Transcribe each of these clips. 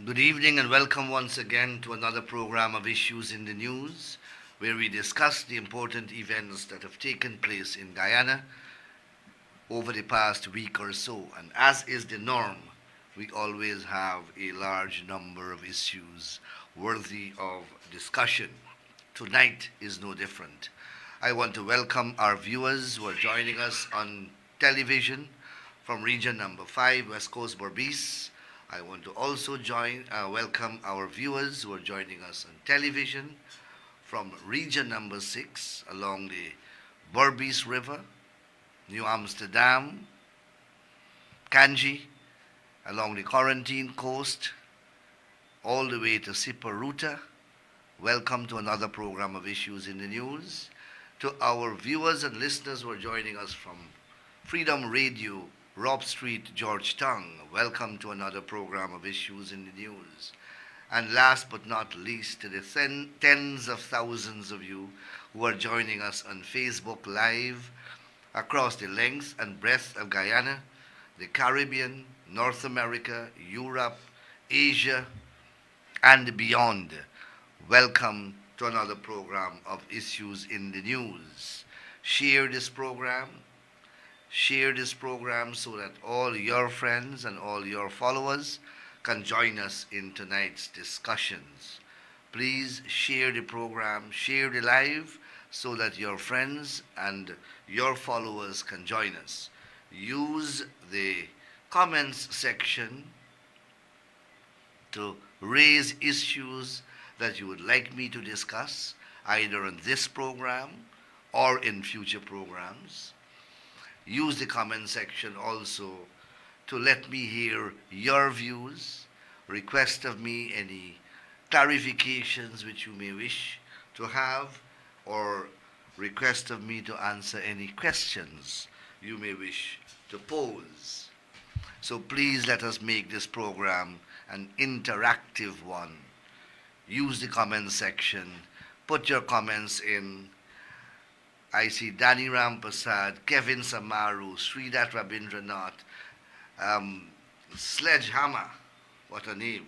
Good evening and welcome once again to another program of Issues in the News, where we discuss the important events that have taken place in Guyana over the past week or so. And as is the norm, we always have a large number of issues worthy of discussion. Tonight is no different. I want to welcome our viewers who are joining us on television from region number 5, West Coast Berbice. I want to also welcome our viewers who are joining us on television from region number 6 along the Berbice River, New Amsterdam, Kanji, along the Quarantine Coast, all the way to Siparuta. Welcome to another program of Issues in the News. To our viewers and listeners who are joining us from Freedom Radio, Rob Street, Georgetown, welcome to another program of Issues in the News. And last but not least, to the tens of thousands of you who are joining us on Facebook Live across the length and breadth of Guyana, the Caribbean, North America, Europe, Asia, and beyond. Welcome to another program of Issues in the News. Share this program. Share this program so that all your friends and all your followers can join us in tonight's discussions. Please share the program, share the live so that your friends and your followers can join us. Use the comments section to raise issues that you would like me to discuss, either on this program or in future programs. Use the comment section also to let me hear your views, request of me any clarifications which you may wish to have, or request of me to answer any questions you may wish to pose. So please let us make this program an interactive one. Use the comment section, put your comments in. I see Danny Rampasad, Kevin Samaru, Sridat Rabindranath, Sledgehammer, what a name,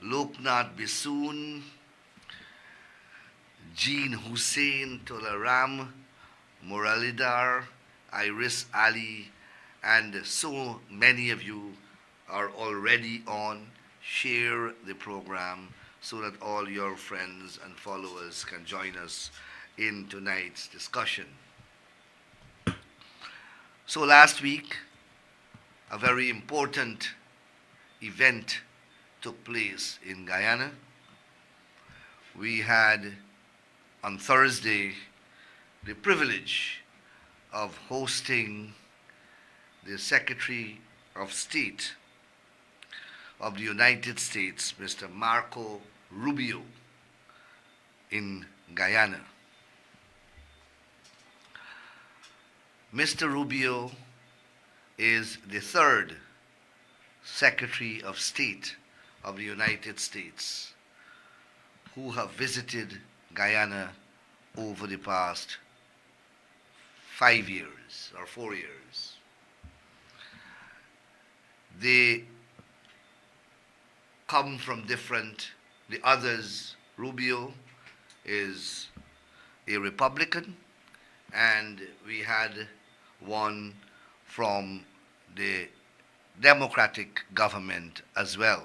Loknath Bisoon, Jean Hussein Tolaram, Muralidhar, Iris Ali, and so many of you are already on. Share the program so that all your friends and followers can join us in tonight's discussion. So last week, a very important event took place in Guyana. We had on Thursday the privilege of hosting the Secretary of State of the United States, Mr. Marco Rubio, in Guyana. Mr. Rubio is the third Secretary of State of the United States who have visited Guyana over the past 5 years or 4 years. They come from the others. Rubio is a Republican, and we had one from the Democratic government as well.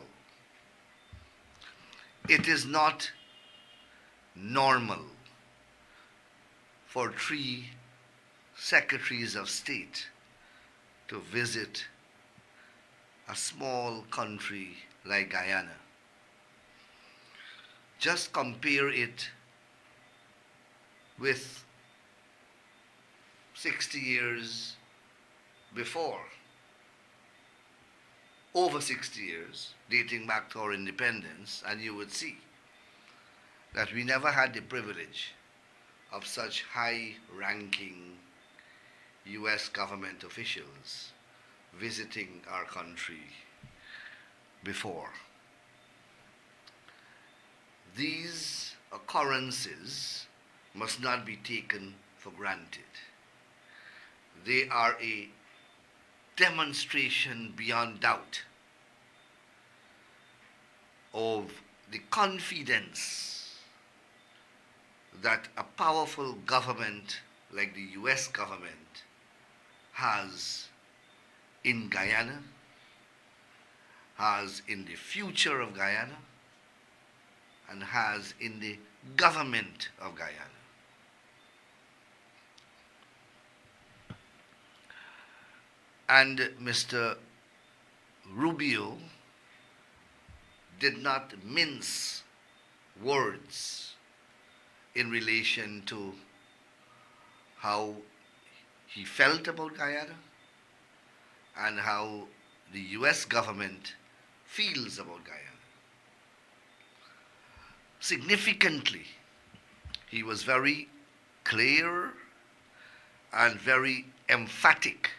It is not normal for 3 secretaries of state to visit a small country like Guyana. Just compare it with 60 years before, over 60 years, dating back to our independence, and you would see that we never had the privilege of such high-ranking U.S. government officials visiting our country before. These occurrences must not be taken for granted. They are a demonstration beyond doubt of the confidence that a powerful government like the US government has in Guyana, has in the future of Guyana, and has in the government of Guyana. And Mr. Rubio did not mince words in relation to how he felt about Guyana and how the US government feels about Guyana. Significantly, he was very clear and very emphatic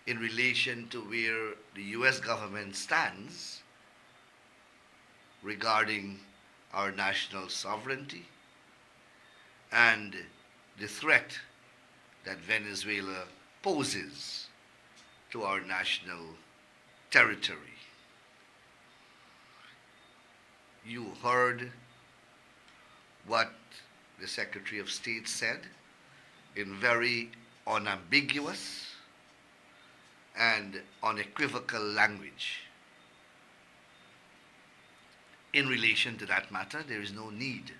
in relation to where the US government stands regarding our national sovereignty and the threat that Venezuela poses to our national territory. You heard what the Secretary of State said in very unambiguous and unequivocal language. In relation to that matter, there is no need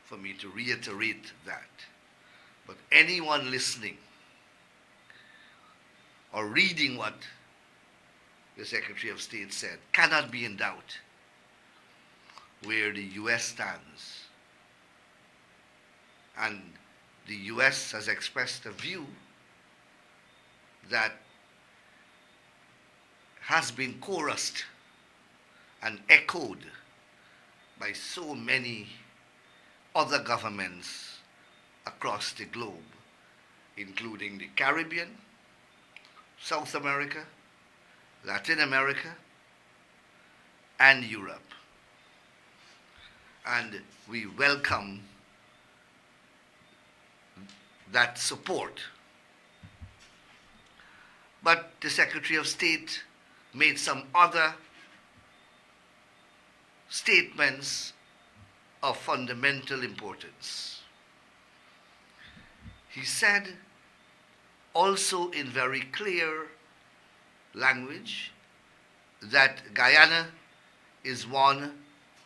for me to reiterate that. But anyone listening or reading what the Secretary of State said cannot be in doubt where the US stands. And the US has expressed a view that has been chorused and echoed by so many other governments across the globe, including the Caribbean, South America, Latin America, and Europe. And we welcome that support. But the Secretary of State made some other statements of fundamental importance. He said also in very clear language that Guyana is one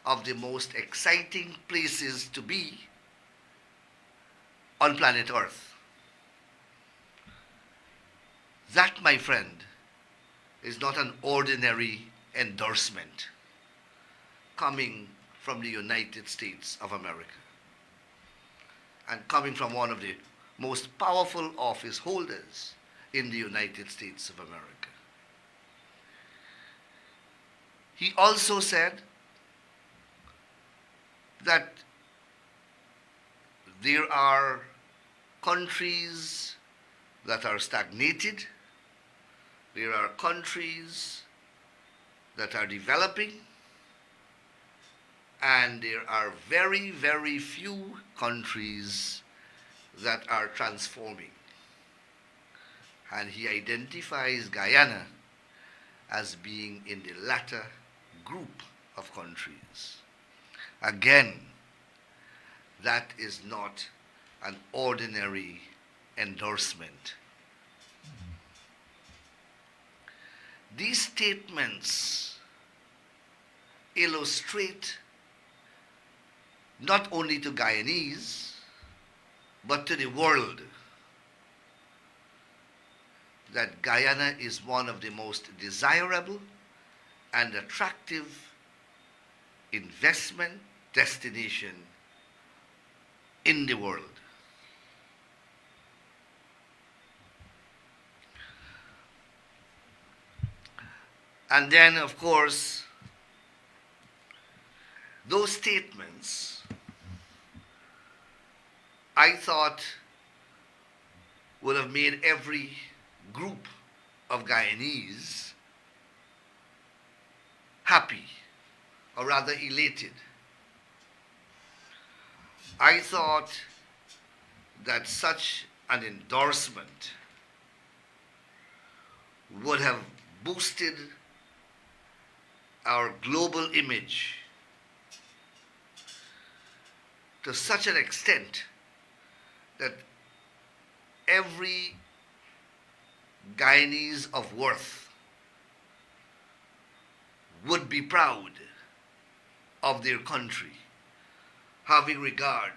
of the most exciting places to be on planet Earth. That, my friend, is not an ordinary endorsement coming from the United States of America and coming from one of the most powerful office holders in the United States of America. He also said that there are countries that are stagnated, there are countries that are developing, and there are very, very few countries that are transforming. And he identifies Guyana as being in the latter group of countries. Again, that is not an ordinary endorsement. These statements illustrate not only to Guyanese, but to the world, that Guyana is one of the most desirable and attractive investment destination in the world. And then, of course, those statements, I thought, would have made every group of Guyanese happy, or rather elated. I thought that such an endorsement would have boosted our global image to such an extent that every Guyanese of worth would be proud of their country, having regard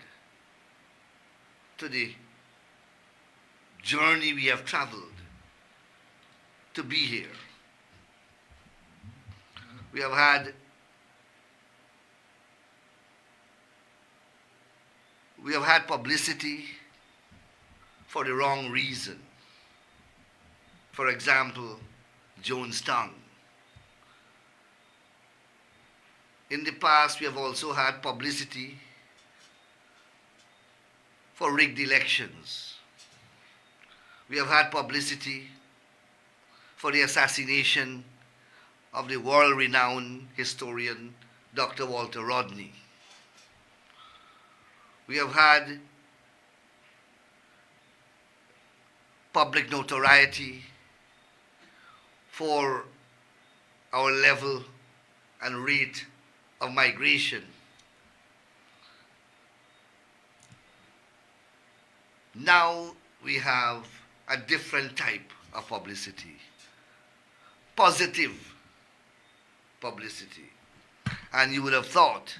to the journey we have traveled to be here. We have had publicity for the wrong reason. For example, Jonestown. In the past, we have also had publicity for rigged elections. We have had publicity for the assassination of the world-renowned historian Dr. Walter Rodney. We have had public notoriety for our level and rate of migration. Now we have a different type of publicity, positive publicity. And you would have thought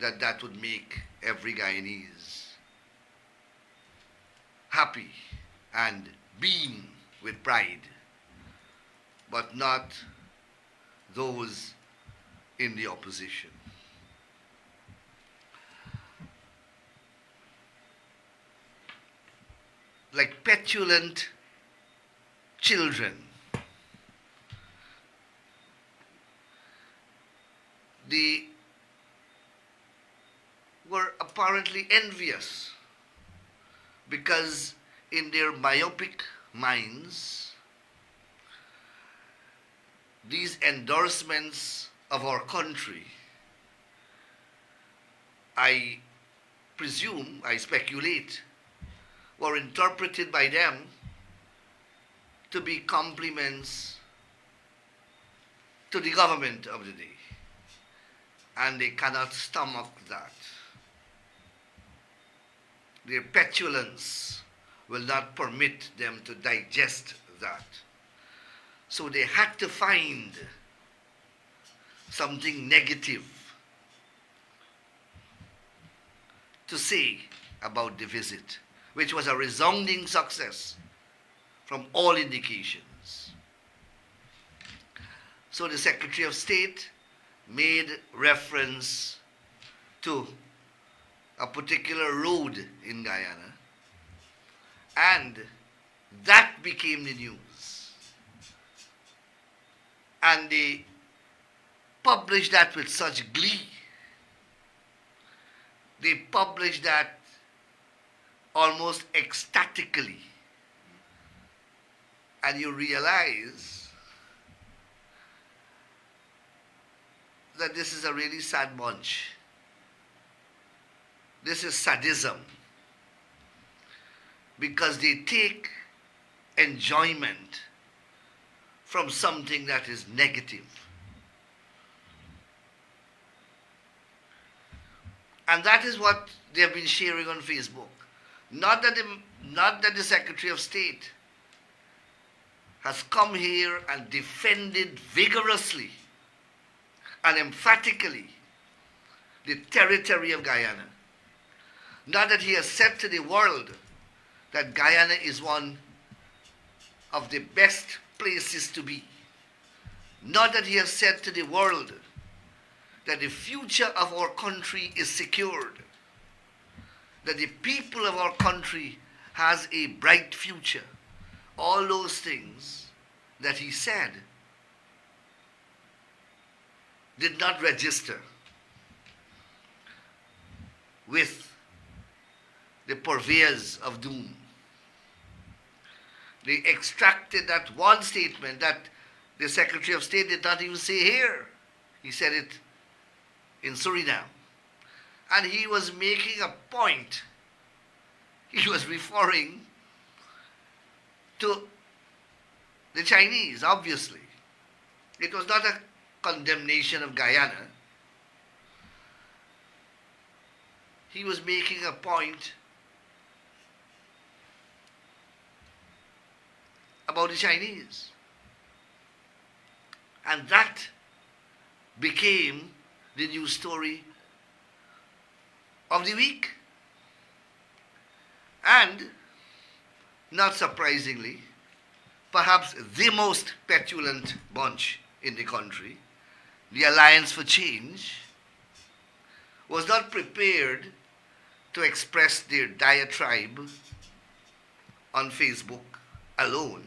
that that would make every Guyanese happy and beam with pride, but not those in the opposition. Like petulant children, they were apparently envious because in their myopic minds, these endorsements of our country, I presume, I speculate, were interpreted by them to be compliments to the government of the day. And they cannot stomach that. Their petulance will not permit them to digest that. So they had to find something negative to say about the visit, which was a resounding success from all indications. So the Secretary of State made reference to a particular road in Guyana, and that became the news. And they published that with such glee. They published that almost ecstatically. And you realize that this is a really sad bunch. This is sadism, because they take enjoyment from something that is negative. And that is what they have been sharing on Facebook. Not that the Secretary of State has come here and defended vigorously and emphatically the territory of Guyana. Not that he has said to the world that Guyana is one of the best places to be. Not that he has said to the world that the future of our country is secured, that the people of our country has a bright future. All those things that he said did not register with the purveyors of doom. They extracted that one statement that the Secretary of State did not even say here. He said it in Suriname. And he was making a point. He was referring to the Chinese, obviously. It was not a condemnation of Guyana, he was making a point about the Chinese. And that became the news story of the week. And, not surprisingly, perhaps the most petulant bunch in the country, the Alliance for Change, was not prepared to express their diatribe on Facebook alone,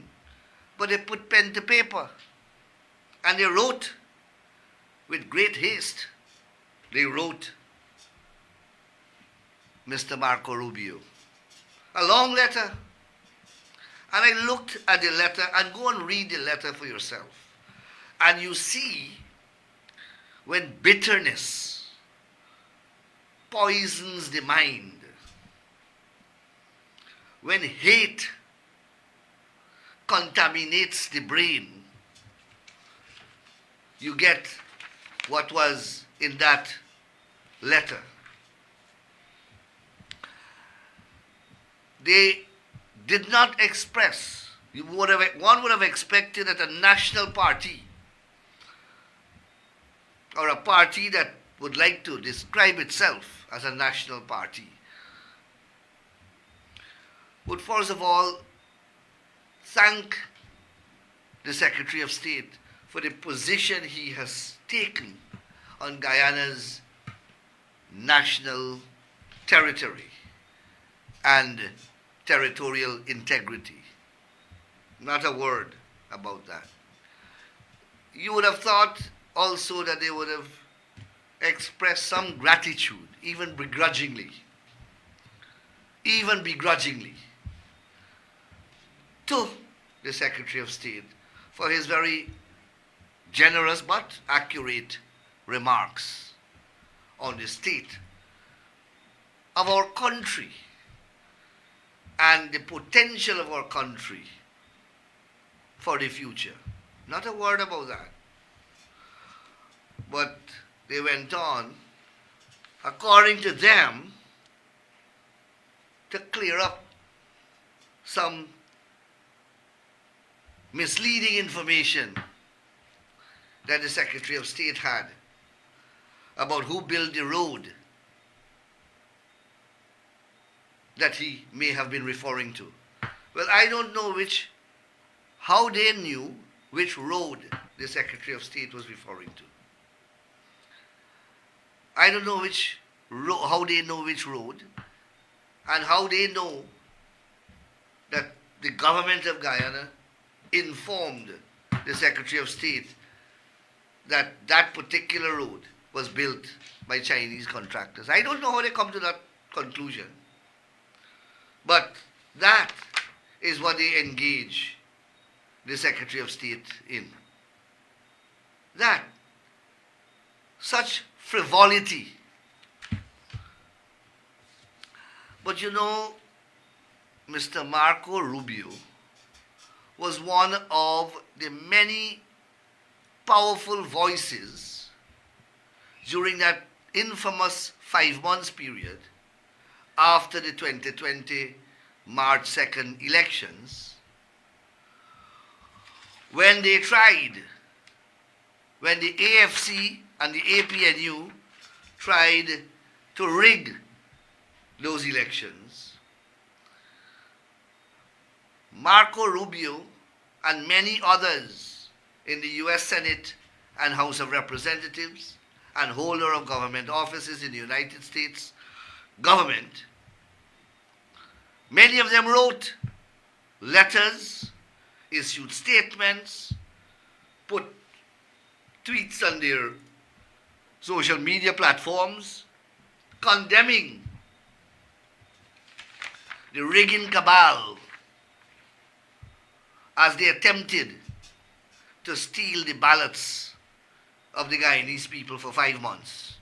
but they put pen to paper and they wrote with great haste. They wrote Mr. Marco Rubio a long letter. And I looked at the letter, and go and read the letter for yourself. And you see when bitterness poisons the mind, when hate contaminates the brain, you get what was in that letter. They did not express, one would have expected that a national party, or a party that would like to describe itself as a national party, would first of all thank the Secretary of State for the position he has taken on Guyana's national territory and territorial integrity. Not a word about that. You would have thought also that they would have expressed some gratitude, even begrudgingly, to the Secretary of State for his very generous but accurate remarks on the state of our country and the potential of our country for the future. Not a word about that. But they went on, according to them, to clear up some misleading information that the Secretary of State had about who built the road that he may have been referring to. Well, I don't know how they knew which road the Secretary of State was referring to. I don't know how they know which road, and how they know that the government of Guyana informed the Secretary of State that that particular road was built by Chinese contractors. I don't know how they come to that conclusion. But that is what they engage the Secretary of State in. That. Such frivolity. But you know, Mr. Marco Rubio was one of the many powerful voices during that infamous 5 months period after the 2020 March 2nd elections, when the AFC and the APNU tried to rig those elections. Marco Rubio and many others in the US Senate and House of Representatives and holder of government offices in the United States government, many of them wrote letters, issued statements, put tweets on their social media platforms condemning the rigging cabal as they attempted to steal the ballots of the Guyanese people for 5 months.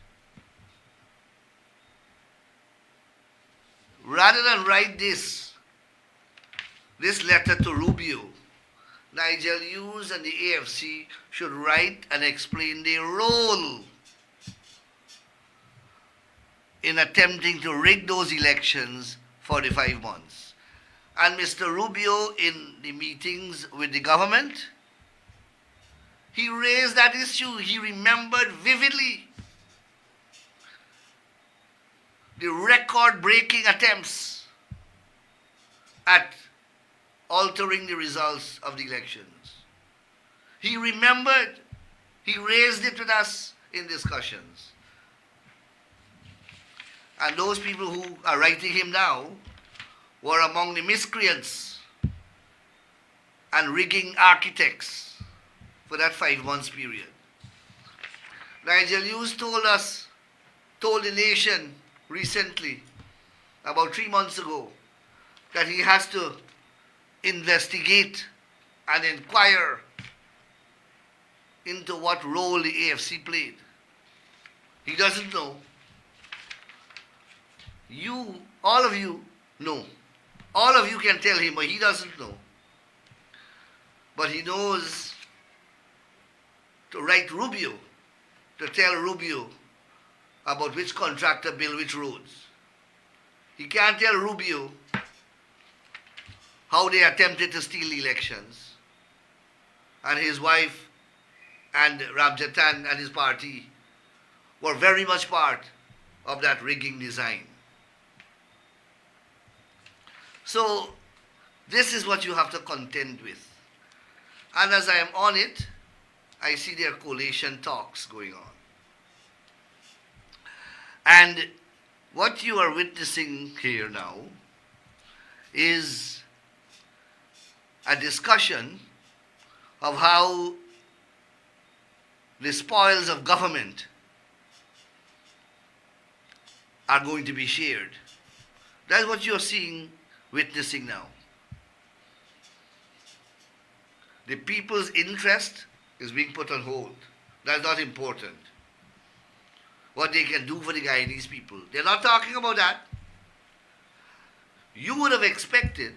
Rather than write this letter to Rubio Nigel Hughes and the AFC should write and explain their role in attempting to rig those elections for the 5 months. And Mr. Rubio, in the meetings with the government, he raised that issue. He remembered vividly the record-breaking attempts at altering the results of the elections. He remembered, he raised it with us in discussions. And those people who are writing him now were among the miscreants and rigging architects for that 5 months period. Nigel Hughes told the nation recently, about 3 months ago, that he has to investigate and inquire into what role the AFC played. He doesn't know. All of you know. All of you can tell him, but he doesn't know. But he knows to write Rubio, to tell Rubio about which contractor built which roads. He can't tell Rubio how they attempted to steal the elections. And his wife and Ramjatan and his party were very much part of that rigging design. So this is what you have to contend with. And as I am on it, I see their coalition talks going on. And what you are witnessing here now is a discussion of how the spoils of government are going to be shared. That's what you're witnessing now. The people's interest is being put on hold. That's not important. What they can do for the Guyanese people. They're not talking about that. You would have expected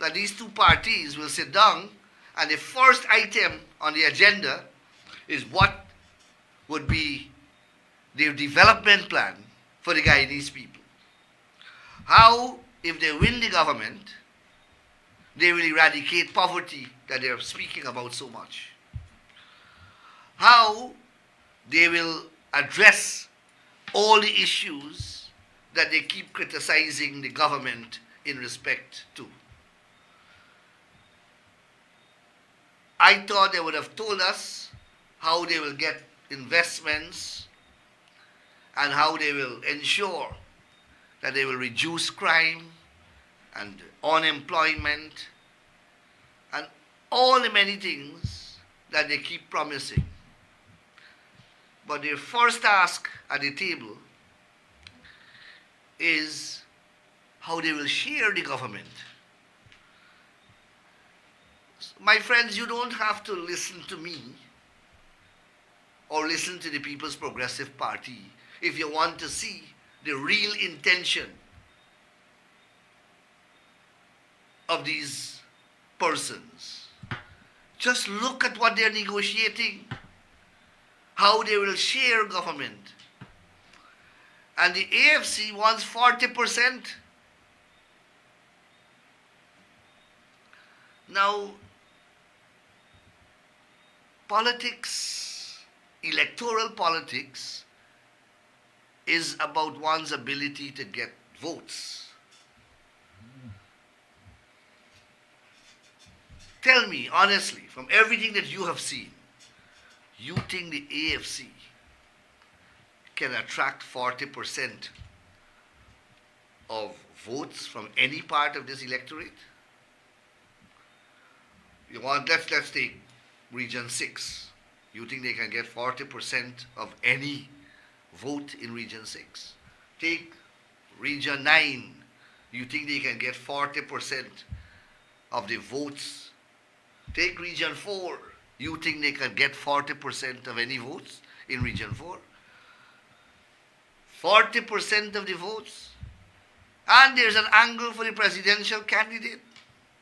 that these two parties will sit down and the first item on the agenda is what would be their development plan for the Guyanese people. How, if they win the government, they will eradicate poverty that they're speaking about so much. How they will address all the issues that they keep criticizing the government in respect to. I thought they would have told us how they will get investments and how they will ensure that they will reduce crime and unemployment and all the many things that they keep promising. But their first task at the table is how they will share the government. My friends, you don't have to listen to me or listen to the People's Progressive Party if you want to see the real intention of these persons. Just look at what they're negotiating, how they will share government. And the AFC wants 40%. Now, politics, electoral politics, is about one's ability to get votes. Tell me, honestly, from everything that you have seen, you think the AFC can attract 40% of votes from any part of this electorate? Let's take Region 6. You think they can get 40% of any vote in Region 6? Take Region 9. You think they can get 40% of the votes? Take Region 4. You think they can get 40% of any votes in Region 4? 40% of the votes. And there's an angle for the presidential candidate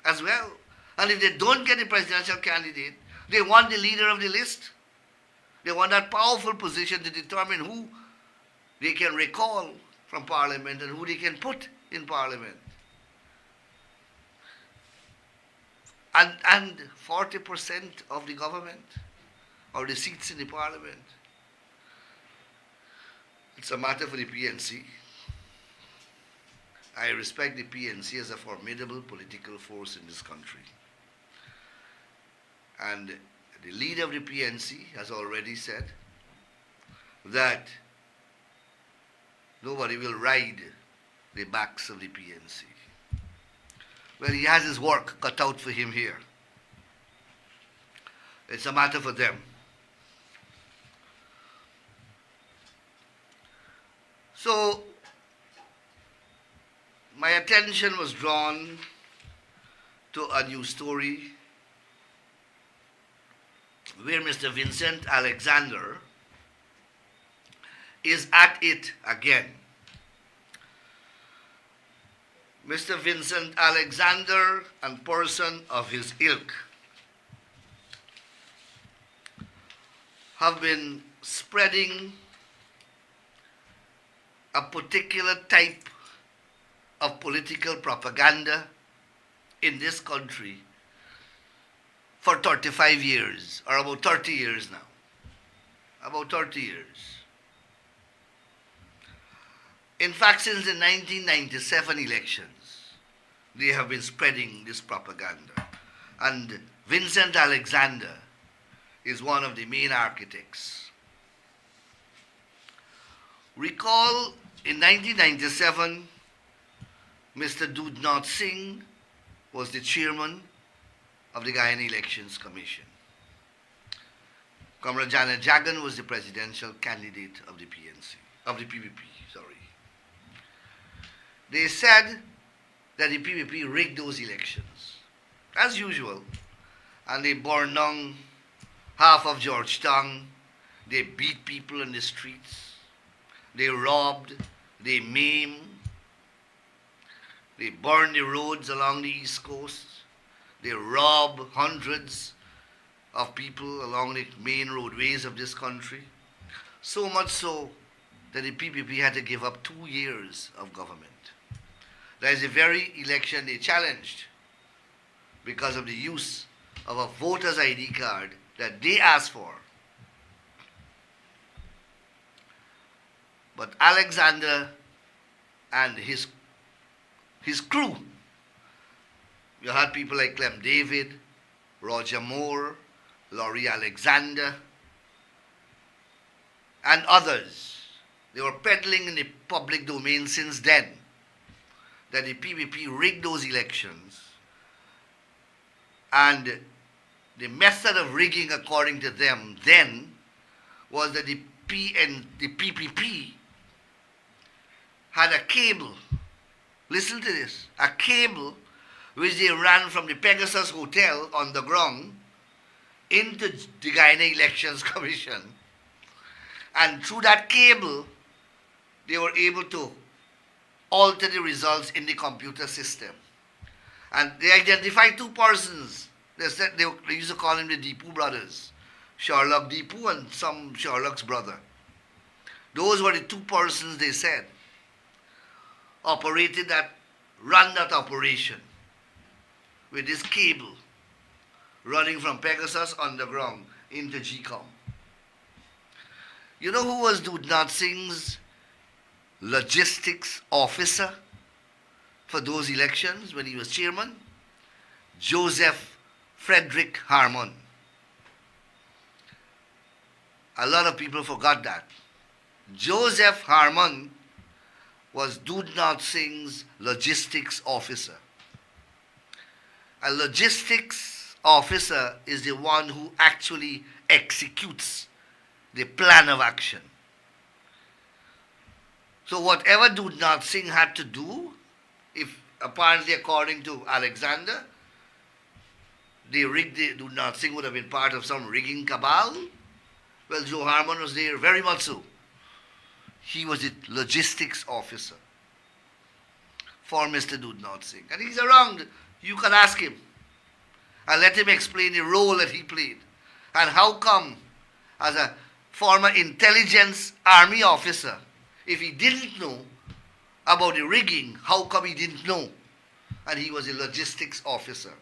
as well. And if they don't get the presidential candidate, they want the leader of the list. They want that powerful position to determine who they can recall from Parliament and who they can put in Parliament. And 40% of the government, or the seats in the Parliament, it's a matter for the PNC. I respect the PNC as a formidable political force in this country. And the leader of the PNC has already said that nobody will ride the backs of the PNC. Well, he has his work cut out for him here. It's a matter for them. So, my attention was drawn to a news story where Mr. Vincent Alexander is at it again. Mr. Vincent Alexander and person of his ilk have been spreading a particular type of political propaganda in this country for 35 years, or about 30 years now. About 30 years. In fact, since the 1997 elections, they have been spreading this propaganda. And Vincent Alexander is one of the main architects. Recall in 1997, Mr. Dudnath Singh was the chairman of the Guyana Elections Commission. Comrade Janet Jagan was the presidential candidate of the PNC, of the PPP, sorry. They said that the PPP rigged those elections, as usual, and they burned down half of Georgetown, they beat people in the streets, they robbed, they maimed, they burned the roads along the East Coast, they robbed hundreds of people along the main roadways of this country, so much so that the PPP had to give up 2 years of government. That is the very election they challenged because of the use of a voter's ID card that they asked for. But Alexander and his crew, you had people like Clem David, Roger Moore, Laurie Alexander, and others. They were peddling in the public domain since then that the PPP rigged those elections, and the method of rigging, according to them then, was that the PPP had a cable, listen to this, a cable which they ran from the Pegasus Hotel on the ground into the Guyana Elections Commission, and through that cable they were able to alter the results in the computer system. And they identified two persons. They said they used to call them the Deepu brothers, Sherlock Deepu and some Sherlock's brother. Those were the two persons, they said, run that operation with this cable running from Pegasus underground into GCOM. You know who was Dudnath Singh's logistics officer for those elections when he was chairman? Joseph Frederick Harmon. A lot of people forgot that. Joseph Harmon was Dudnath Singh's logistics officer. A logistics officer is the one who actually executes the plan of action. So whatever Dudnath Singh had to do, if apparently according to Alexander, they rigged Dudnath Singh would have been part of some rigging cabal, well, Joe Harmon was there very much so. He was the logistics officer for Mr. Dudnath Singh. And he's around. You can ask him. and let him explain the role that he played. And how come, as a former intelligence army officer, if he didn't know about the rigging, how come he didn't know? And he was a logistics officer.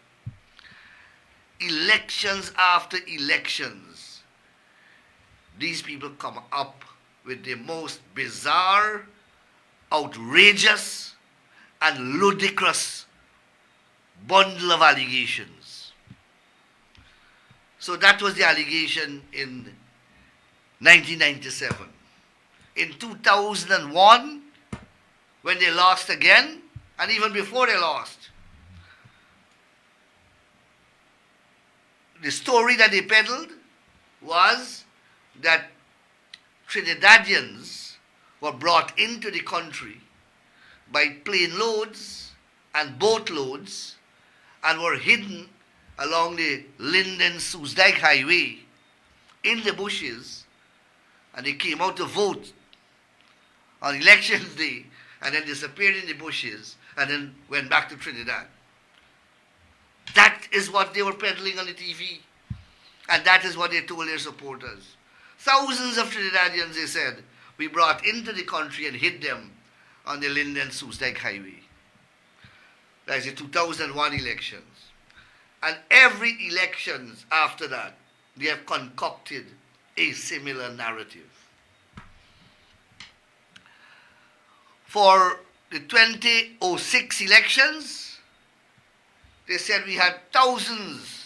Elections after elections, these people come up with the most bizarre, outrageous, and ludicrous bundle of allegations. So that was the allegation in 1997. In 2001, when they lost again, and even before they lost, the story that they peddled was that Trinidadians were brought into the country by plane loads and boat loads and were hidden along the Linden-Soesdijk Highway in the bushes, and they came out to vote on election day and then disappeared in the bushes and then went back to Trinidad. That is what they were peddling on the TV, and that is what they told their supporters. Thousands of Trinidadians, they said, we brought into the country and hid them on the Linden-Soesdijk Highway. That's the 2001 elections. And every elections after that, they have concocted a similar narrative. For the 2006 elections, they said we had thousands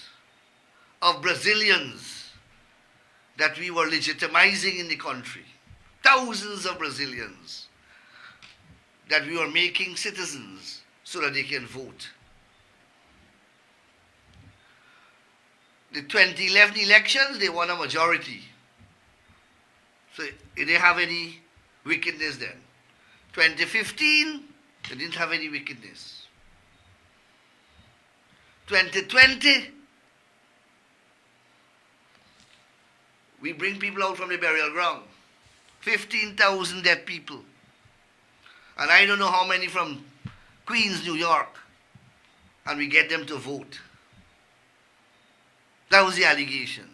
of Brazilians that we were legitimizing in the country. Thousands of Brazilians that we were making citizens so that they can vote. The 2011 elections, they won a majority. So they didn't have any wickedness then. 2015, they didn't have any wickedness. 2020, we bring people out from the burial ground. 15,000 dead people. And I don't know how many from Queens, New York. And we get them to vote. That was the allegations.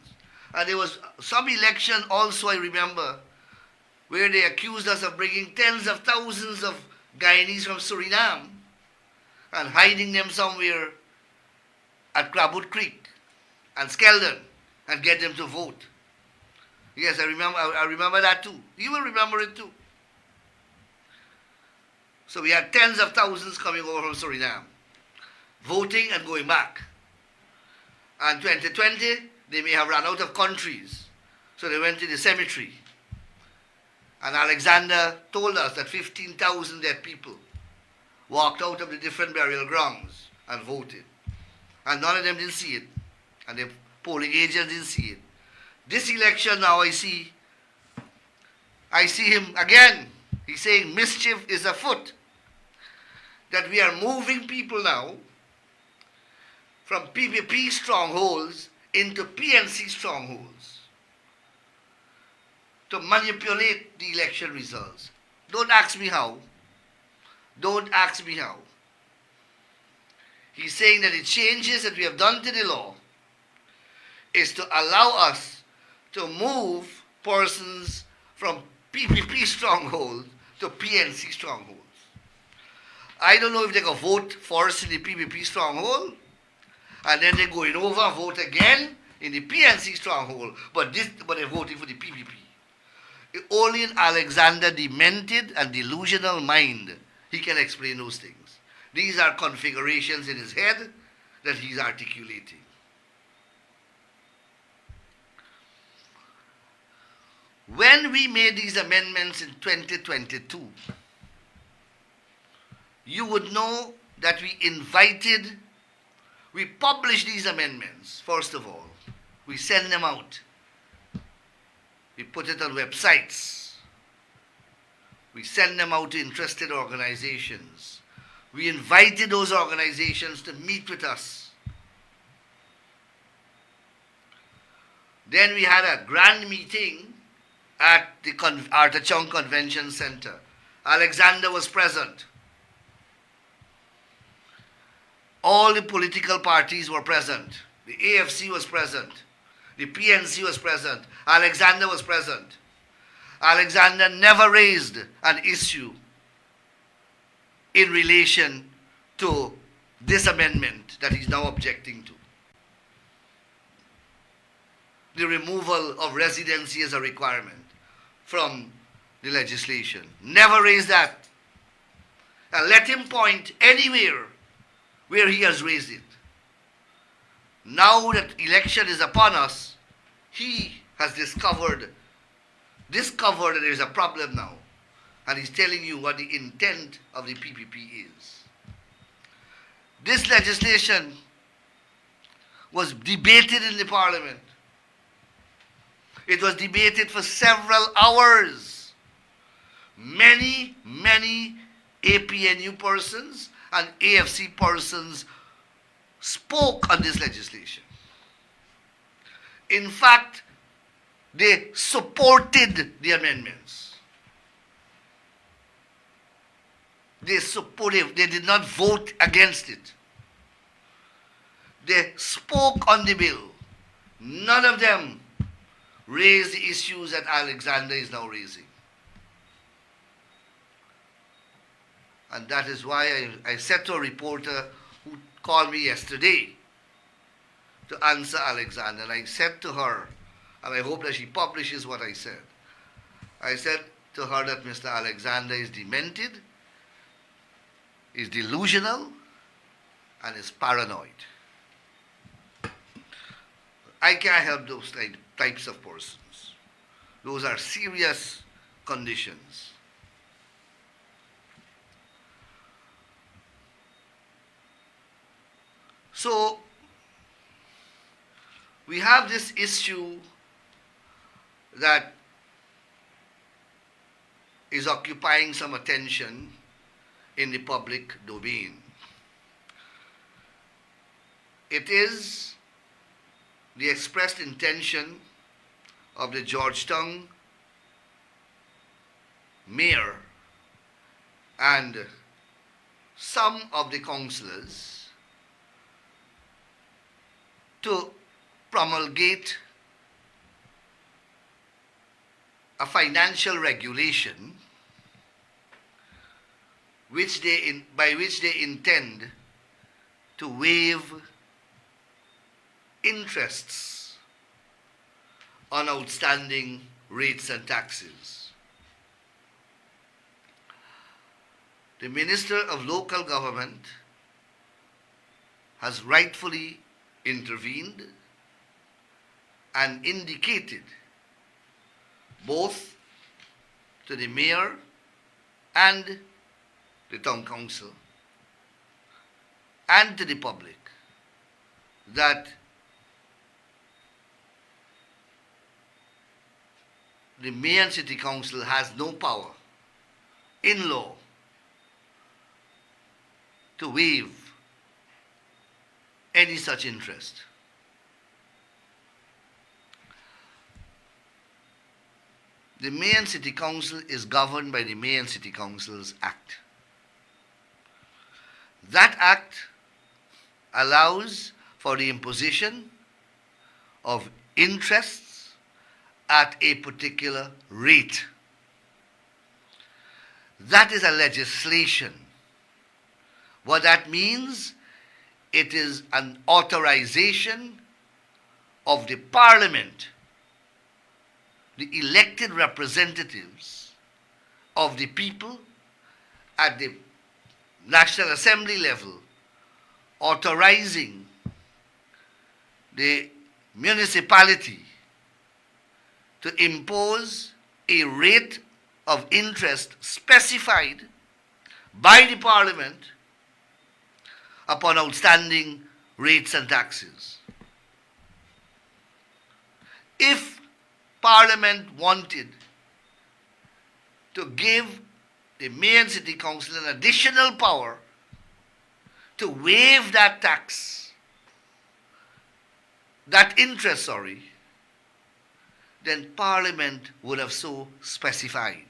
And there was some election also, I remember, where they accused us of bringing tens of thousands of Guyanese from Suriname and hiding them somewhere at Crabwood Creek and Skeldon and get them to vote. Yes, I remember that too. You will remember it too. So we had tens of thousands coming over from Suriname, voting and going back. And 2020, they may have run out of countries, so they went to the cemetery. And Alexander told us that 15,000 dead people walked out of the different burial grounds and voted. And none of them didn't see it. And the polling agents didn't see it. This election now I see him again. He's saying mischief is afoot. That we are moving people now from PPP strongholds into PNC strongholds to manipulate the election results. Don't ask me how. Don't ask me how. He's saying that the changes that we have done to the law is to allow us to move persons from PPP strongholds to PNC strongholds. I don't know if they can vote first in the PPP stronghold and then they're going over vote again in the PNC stronghold, but they're voting for the PPP. Only in Alexander demented and delusional mind he can explain those things. These are configurations in his head that he's articulating. When we made these amendments in 2022, you would know that we published these amendments, first of all. We send them out. We put it on websites. We send them out to interested organizations. We invited those organizations to meet with us. Then we had a grand meeting at the Artachon Convention Center. Alexander was present. All the political parties were present. The AFC was present. The PNC was present. Alexander was present. Alexander never raised an issue in relation to this amendment that he's now objecting to. The removal of residency as a requirement from the legislation. Never raised that. And let him point anywhere where he has raised it. Now that election is upon us, he has discovered that there is a problem now. And he's telling you what the intent of the PPP is. This legislation was debated in the parliament. It was debated for several hours. Many APNU persons and AFC persons spoke on this legislation. In fact, they supported the amendments. They did not vote against it. They spoke on the bill. None of them raised the issues that Alexander is now raising. And that is why I said to a reporter who called me yesterday to answer Alexander, and I said to her, and I hope that she publishes what I said. I said to her that Mr. Alexander is demented, is delusional, and is paranoid. I can't help those types of persons. Those are serious conditions. So, we have this issue that is occupying some attention in the public domain. It is the expressed intention of the Georgetown mayor and some of the councillors to promulgate a financial regulation by which they intend to waive interests on outstanding rates and taxes. The Minister of Local Government has rightfully intervened and indicated both to the mayor and the town council and to the public that the mayor and city council has no power in law to waive any such interest. The Mayor and City Council is governed by the Mayor and City Council's Act. That Act allows for the imposition of interests at a particular rate. That is a legislation. What that means, it is an authorization of the Parliament, the elected representatives of the people at the National Assembly level, authorizing the municipality to impose a rate of interest specified by the Parliament upon outstanding rates and taxes. If Parliament wanted to give the Mayor and City Council an additional power to waive that tax, that interest, then Parliament would have so specified.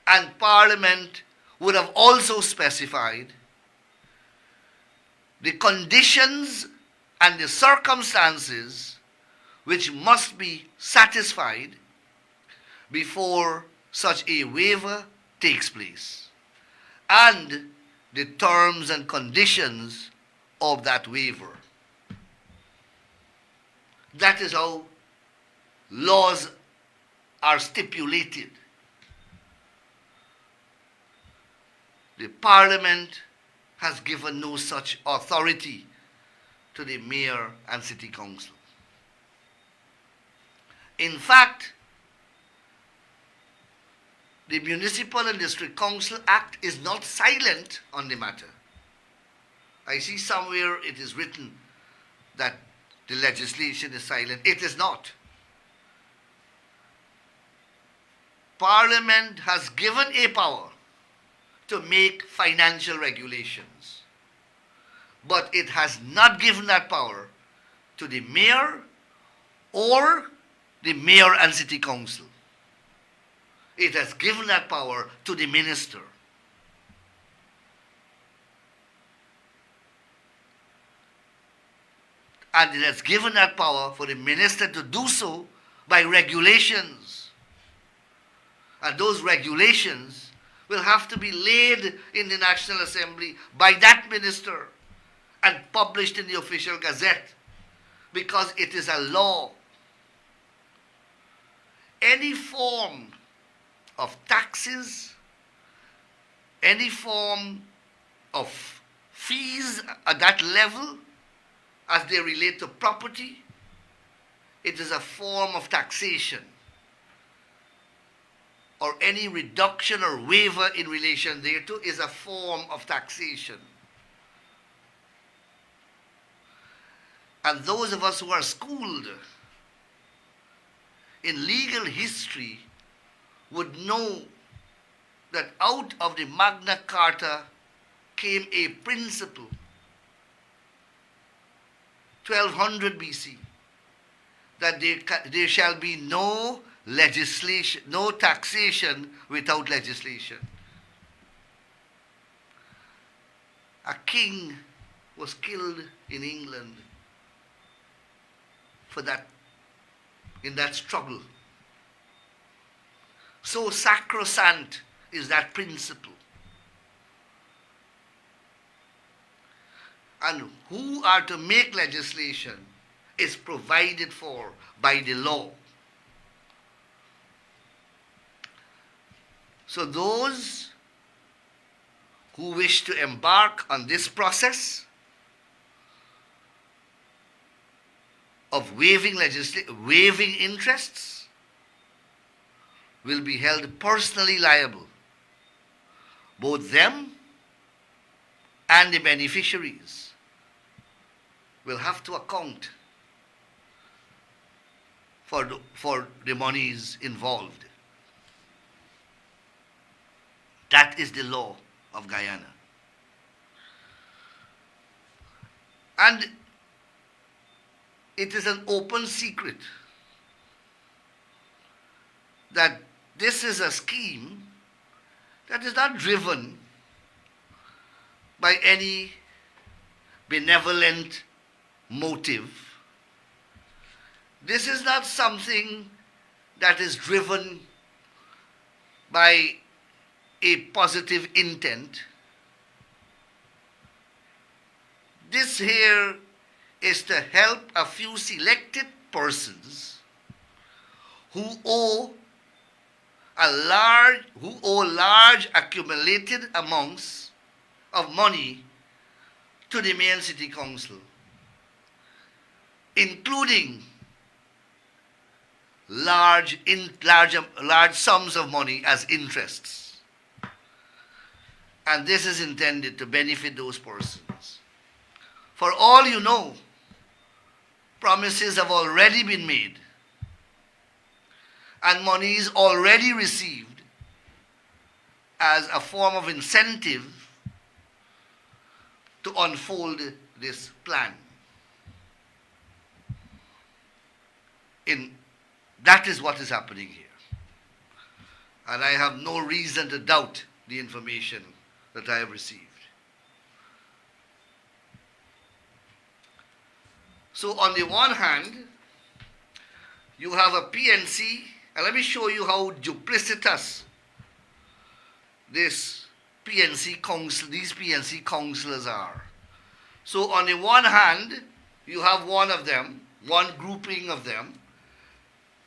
And Parliament would have also specified the conditions and the circumstances which must be satisfied before such a waiver takes place, and the terms and conditions of that waiver. That is how laws are stipulated. The Parliament has given no such authority to the mayor and city council. In fact, the Municipal and District Council Act is not silent on the matter. I see somewhere it is written that the legislation is silent. It is not. Parliament has given a power to make financial regulations, but it has not given that power to the mayor or the mayor and city council. It has given that power to the minister. And it has given that power for the minister to do so by regulations. And those regulations will have to be laid in the National Assembly by that minister and published in the official gazette, because it is a law. Any form of taxes, any form of fees at that level, as they relate to property, it is a form of taxation. Or any reduction or waiver in relation thereto is a form of taxation. And those of us who are schooled in legal history would know that out of the Magna Carta came a principle, 1200 BC, that there shall be no legislation, no taxation without legislation. A king was killed in England for that, in that struggle. So sacrosanct is that principle. And who are to make legislation is provided for by the law. So those who wish to embark on this process of waiving interests will be held personally liable, both them and the beneficiaries will have to account for the monies involved. That is the law of Guyana. And it is an open secret that this is a scheme that is not driven by any benevolent motive. This is not something that is driven by a positive intent. This here is to help a few selected persons who owe large accumulated amounts of money to the main city council, including large sums of money as interests. And this is intended to benefit those persons. For all you know, promises have already been made and money is already received as a form of incentive to unfold this plan. That is what is happening here. And I have no reason to doubt the information that I have received. So on the one hand, you have a PNC, and let me show you how duplicitous these PNC councillors are. So on the one hand, you have one of them, one grouping of them,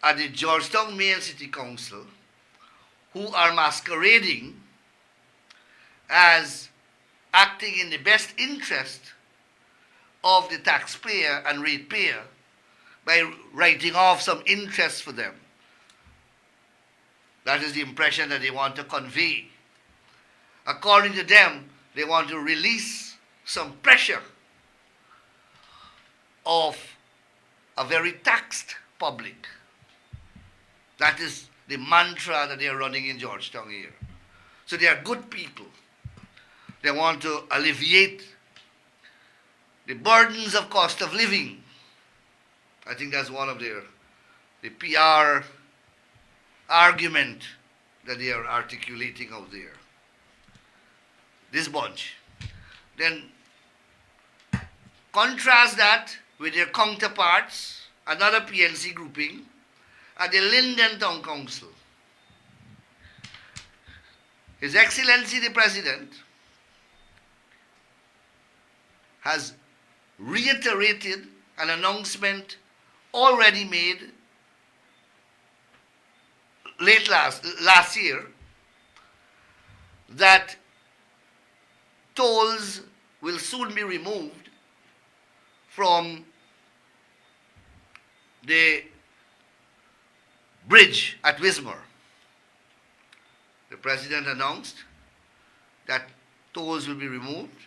at the Georgetown Mayor City Council, who are masquerading as acting in the best interest of the taxpayer and ratepayer by writing off some interest for them. That is the impression that they want to convey. According to them, they want to release some pressure of a very taxed public. That is the mantra that they are running in Georgetown here. So they are good people. They want to alleviate the burdens of cost of living. I think that's one of the PR argument that they are articulating out there. This bunch. Then contrast that with their counterparts, another PNC grouping, at the Linden Town Council. His Excellency the President has reiterated an announcement already made late last year that tolls will soon be removed from the bridge at Wismar. The President announced that tolls will be removed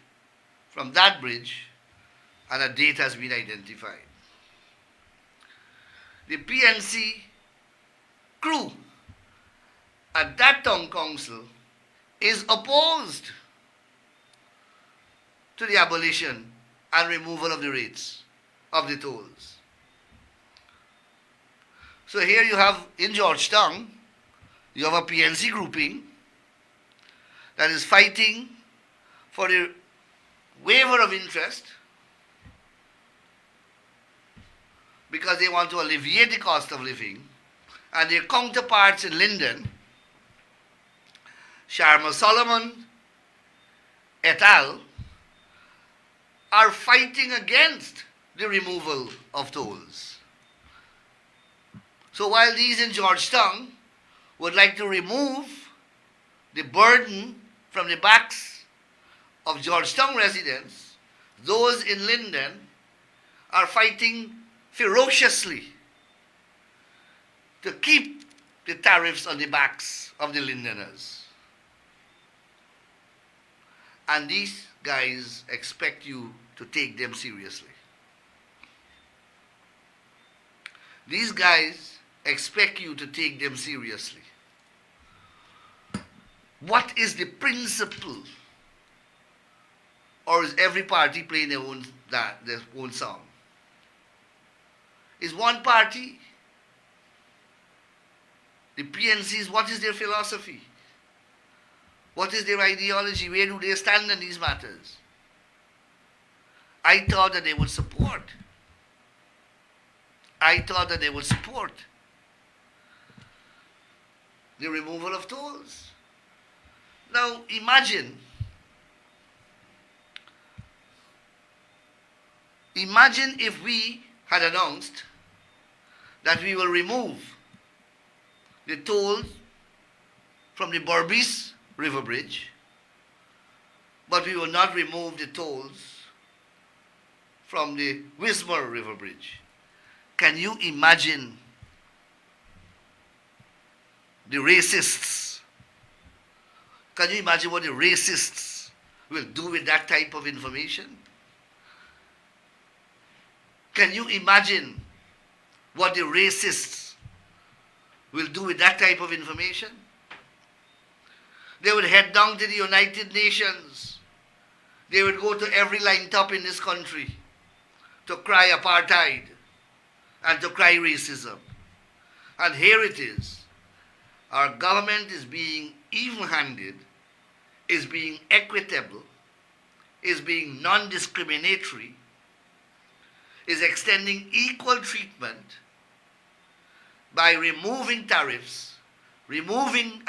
from that bridge and a date has been identified. The PNC crew at that town council is opposed to the abolition and removal of the rates of the tolls. So here you have, in Georgetown, you have a PNC grouping that is fighting for the waiver of interest because they want to alleviate the cost of living, and their counterparts in Linden, Sharma Solomon et al., are fighting against the removal of tolls. So while these in Georgetown would like to remove the burden from the backs of Georgetown residents, those in Linden are fighting ferociously to keep the tariffs on the backs of the Lindeners. And these guys expect you to take them seriously. These guys expect you to take them seriously. What is the principle? Or is every party playing their own song? Is one party, the PNCs, what is their philosophy? What is their ideology? Where do they stand on these matters? I thought that they would support. The removal of tolls. Now imagine if we had announced that we will remove the tolls from the Berbice River Bridge, but we will not remove the tolls from the Wismar River Bridge. Can you imagine the racists? Can you imagine what the racists will do with that type of information? Can you imagine what the racists will do with that type of information? They would head down to the United Nations. They would go to every line top in this country to cry apartheid and to cry racism. And here it is. Our government is being even-handed, is being equitable, is being non-discriminatory, is extending equal treatment by removing tariffs, removing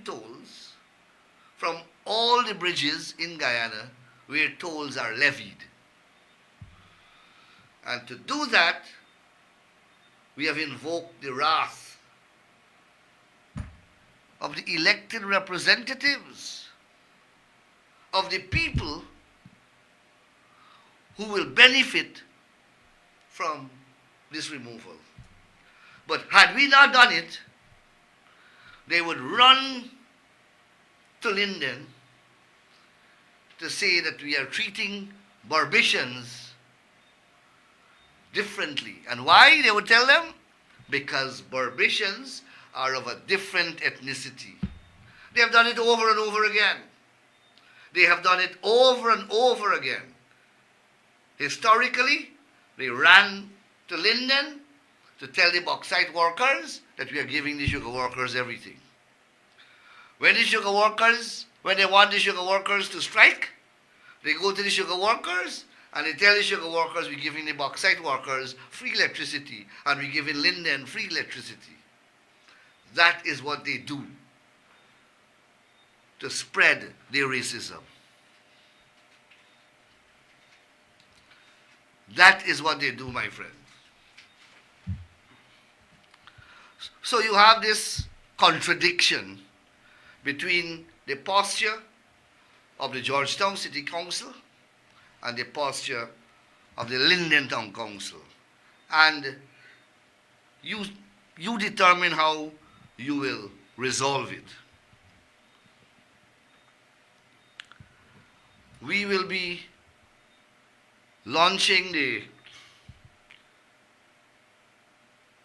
tolls from all the bridges in Guyana where tolls are levied. And to do that, we have invoked the wrath of the elected representatives of the people who will benefit from this removal. But had we not done it, they would run to Linden to say that we are treating Barbicians differently. And why, they would tell them? Because Barbicians are of a different ethnicity. They have done it over and over again. They have done it over and over again. Historically, they ran to Linden to tell the bauxite workers that we are giving the sugar workers everything. When they want the sugar workers to strike, they go to the sugar workers and they tell the sugar workers we're giving the bauxite workers free electricity and we're giving Linden free electricity. That is what they do to spread their racism. That is what they do, my friends. So you have this contradiction between the posture of the Georgetown City Council and the posture of the Linden Town Council. And you determine how you will resolve it. We will be launching the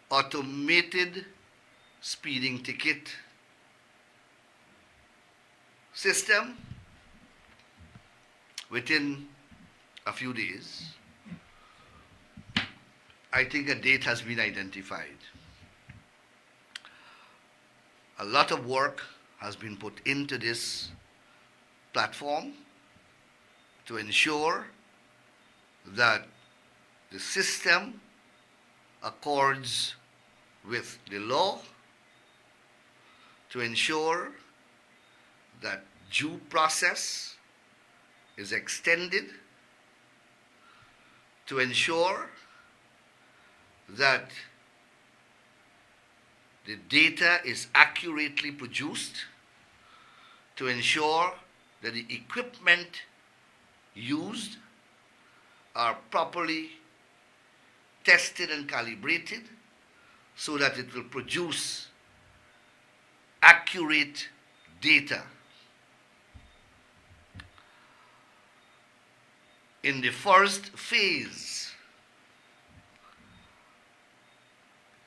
automated speeding ticket system within a few days. I think a date has been identified. A lot of work has been put into this platform to ensure that the system accords with the law, to ensure that due process is extended, to ensure that the data is accurately produced, to ensure that the equipment used are properly tested and calibrated so that it will produce accurate data. In the first phase,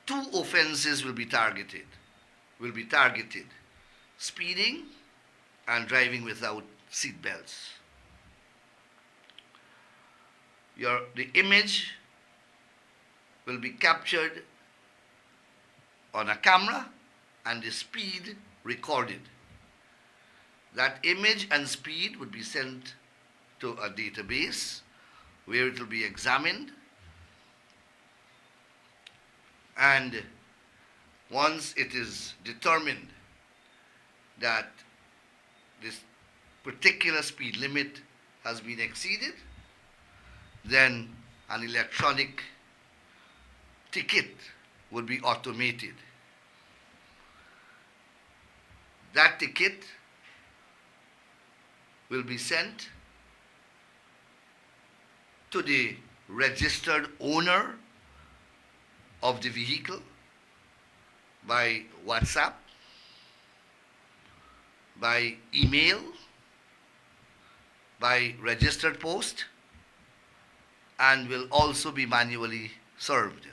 2 offenses will be targeted. Speeding and driving without seat belts. The image will be captured on a camera and the speed recorded. That image and speed would be sent to a database where it will be examined, and once it is determined that this particular speed limit has been exceeded, then an electronic ticket would be automated. That ticket will be sent to the registered owner of the vehicle by WhatsApp, by email, by registered post, and will also be manually served.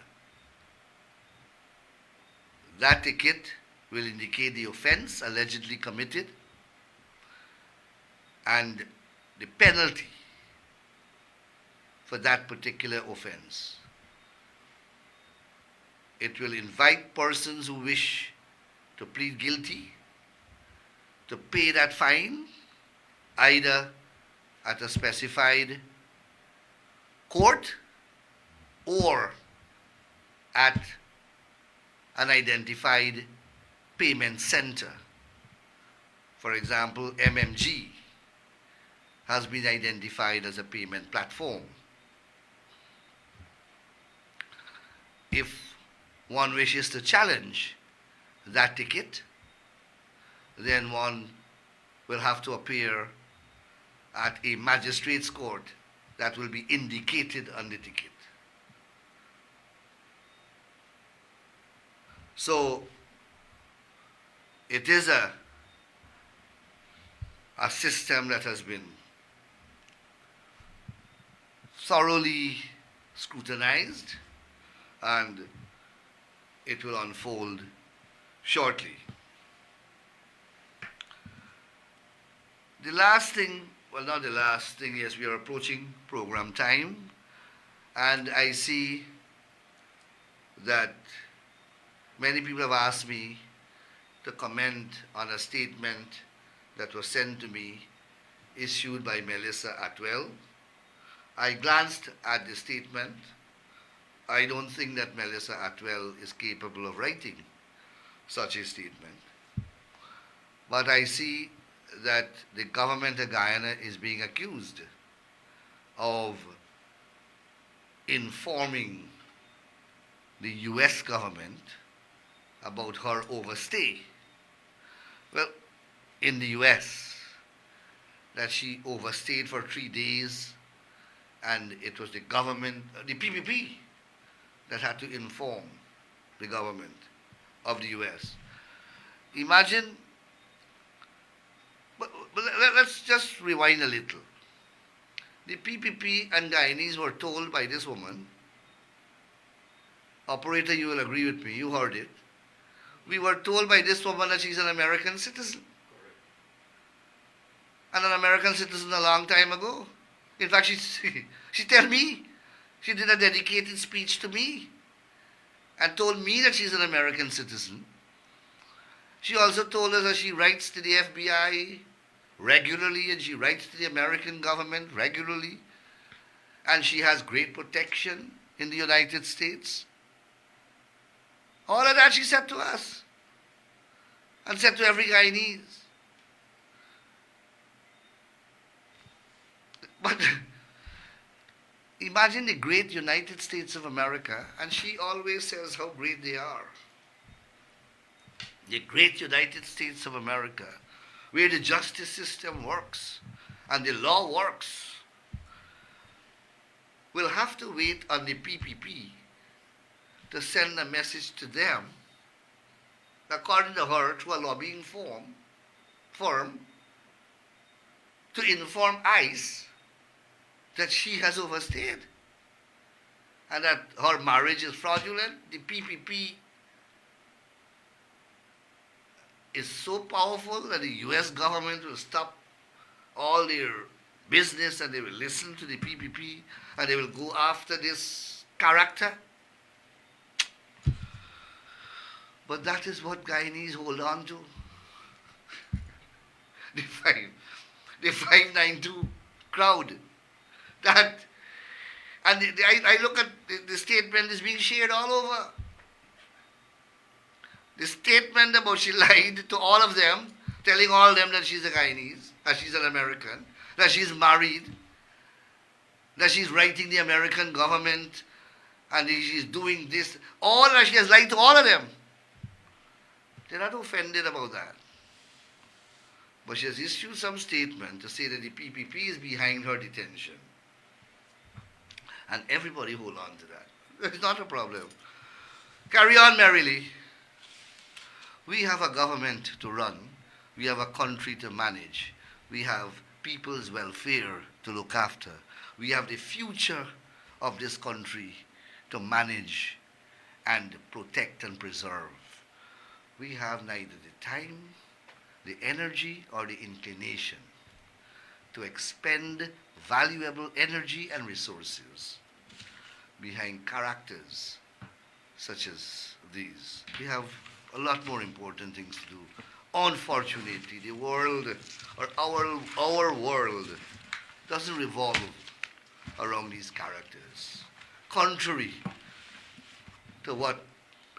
That ticket will indicate the offense allegedly committed and the penalty for that particular offense. It will invite persons who wish to plead guilty to pay that fine either at a specified court or at an identified payment center. For example, MMG has been identified as a payment platform. If one wishes to challenge that ticket, then one will have to appear at a magistrate's court that will be indicated on the ticket. So it is a system that has been thoroughly scrutinized, and it will unfold shortly. The last thing, well, not the last thing, yes, we are approaching program time, and I see that many people have asked me to comment on a statement that was sent to me, issued by Melissa Atwell. I glanced at the statement. I don't think that Melissa Atwell is capable of writing such a statement. But I see that the government of Guyana is being accused of informing the US government about her overstay. Well, in the US, that she overstayed for 3 days, and it was the government, the PPP, that had to inform the government of the US. Imagine, but let's just rewind a little. The PPP and Guyanese were told by this woman, operator, you will agree with me, you heard it. We were told by this woman that she's an American citizen. And an American citizen a long time ago. In fact, she told me, she did a dedicated speech to me and told me that she's an American citizen. She also told us that she writes to the FBI regularly, and she writes to the American government regularly, and she has great protection in the United States. All of that she said to us, and said to every Guyanese. But imagine the great United States of America, and she always says how great they are. The great United States of America, where the justice system works and the law works, will have to wait on the PPP to send a message to them, according to her, through a lobbying firm, to inform ICE that she has overstayed and that her marriage is fraudulent. The PPP is so powerful that the US government will stop all their business and they will listen to the PPP and they will go after this character. But that is what Guyanese hold on to. The 592 crowd. That, and I look at the statement is being shared all over. The statement about she lied to all of them, telling all of them that she's a Guyanese, that she's an American, that she's married, that she's writing the American government, and she's doing this. All that she has lied to all of them. They're not offended about that. But she has issued some statement to say that the PPP is behind her detention. And everybody hold on to that. It's not a problem. Carry on merrily. We have a government to run. We have a country to manage. We have people's welfare to look after. We have the future of this country to manage and protect and preserve. We have neither the time, the energy, or the inclination to expend valuable energy and resources behind characters such as these. We have a lot more important things to do. Unfortunately, the world, or our world, doesn't revolve around these characters. contrary to what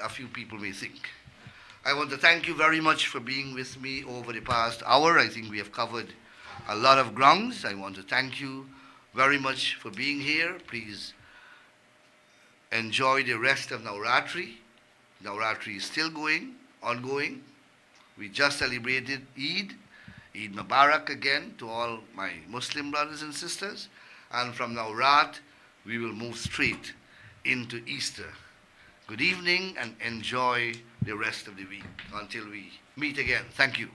a few people may think. I want to thank you very much for being with me over the past hour. I think we have covered a lot of grounds. I want to thank you very much for being here. Please enjoy the rest of Navratri. Navratri is still ongoing. We just celebrated Eid. Eid Mubarak again to all my Muslim brothers and sisters. And from Navrat, we will move straight into Easter. Good evening and enjoy the rest of the week until we meet again. Thank you.